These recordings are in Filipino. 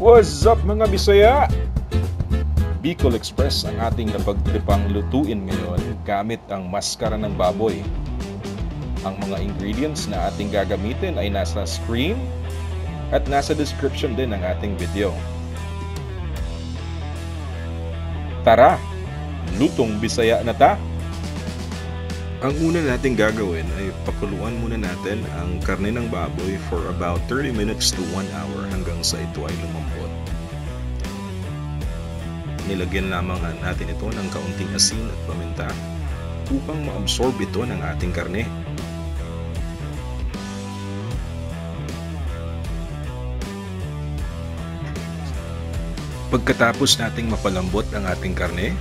What's up mga Bisaya? Bicol Express ang ating napagtripang lutuin ngayon gamit ang maskara ng baboy. Ang mga ingredients na ating gagamitin ay nasa screen at nasa description din ng ating video. Tara, lutong Bisaya na ta! Ang una nating gagawin ay pakuluan muna natin ang karne ng baboy for about 30 minutes to 1 hour hanggang sa ito ay lumambot. Nilagyan lamang natin ito ng kaunting asin at paminta upang ma-absorb ito ng ating karne. Pagkatapos nating mapalambot ang ating karne,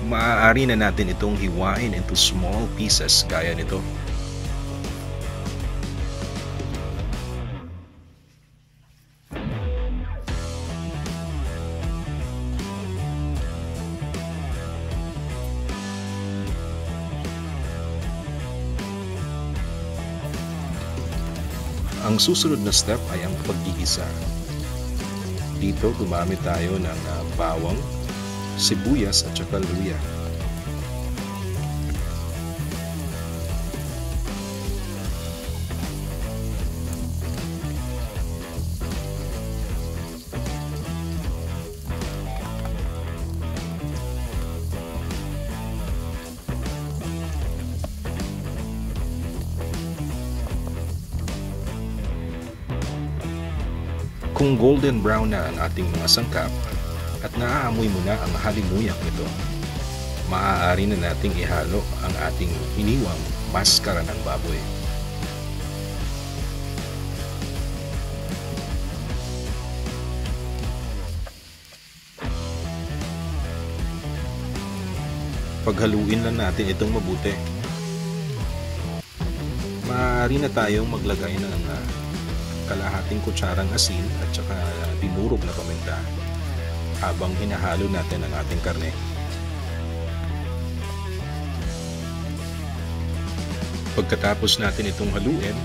maaari na natin itong hiwain into small pieces gaya nito. Ang susunod na step ay ang paggigisa. Dito gumamit tayo ng bawang, sibuyas at saka luya. Kung golden brown na ang ating mga sangkap at naaamoy mo na ang halimuyak nito, maaari na nating ihalo ang ating iniwang maskara ng baboy. Paghaluin lang natin itong mabuti. Maaari na tayong maglagay ng kalahating kutsarang asin at saka dinurog na paminta habang hinahalo natin ang ating karne. Pagkatapos natin itong haluin,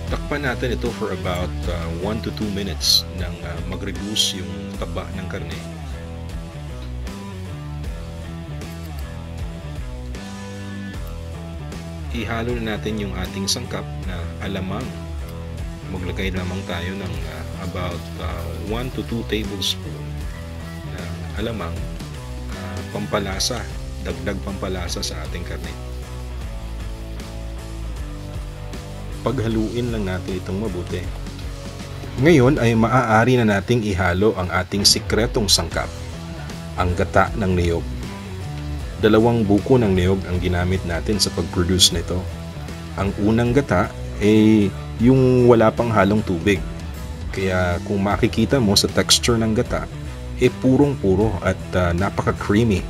takpan natin ito for about 1 to 2 minutes nang mag-reduce yung taba ng karne. Ihalo na natin yung ating sangkap na alamang. Maglagay lamang tayo ng about 1 to 2 tablespoon na alamang pampalasa, dagdag pampalasa sa ating karne. Paghaluin lang natin itong mabuti. Ngayon ay maaari na nating ihalo ang ating sikretong sangkap, ang gata ng niyog. 2 buko ng niyog ang ginamit natin sa pag-produce nito. Ang unang gata ay yung wala pang halong tubig. Kaya kung makikita mo sa texture ng gata, purong-puro at napaka-creamy.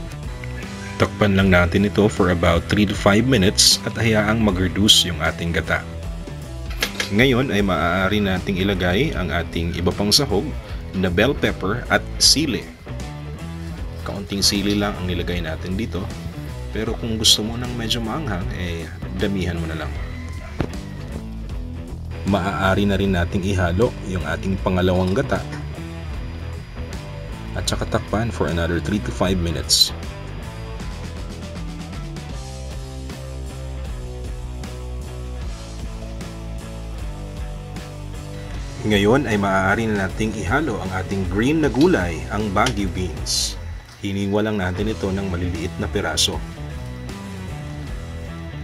Takpan lang natin ito for about 3 to 5 minutes at hayaang mag-reduce yung ating gata. Ngayon ay maaari nating ilagay ang ating iba pang sahog na bell pepper at sili. Kaunting sili lang ang nilagay natin dito, pero kung gusto mo ng medyo maanghang, damihan mo na lang. Maaari na rin nating ihalo yung ating pangalawang gata at saka takpan for another 3 to 5 minutes. Ngayon ay maaari na nating ihalo ang ating green na gulay, ang Baguio beans. Hiniwa lang natin ito ng maliliit na piraso.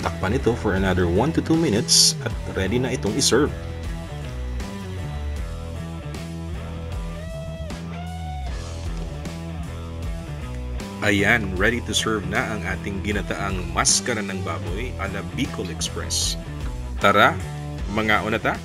Takpan ito for another 1 to 2 minutes at ready na itong iserve. Ayan, ready to serve na ang ating ginataang maskara ng baboy ala Bicol Express. Tara, mga onata!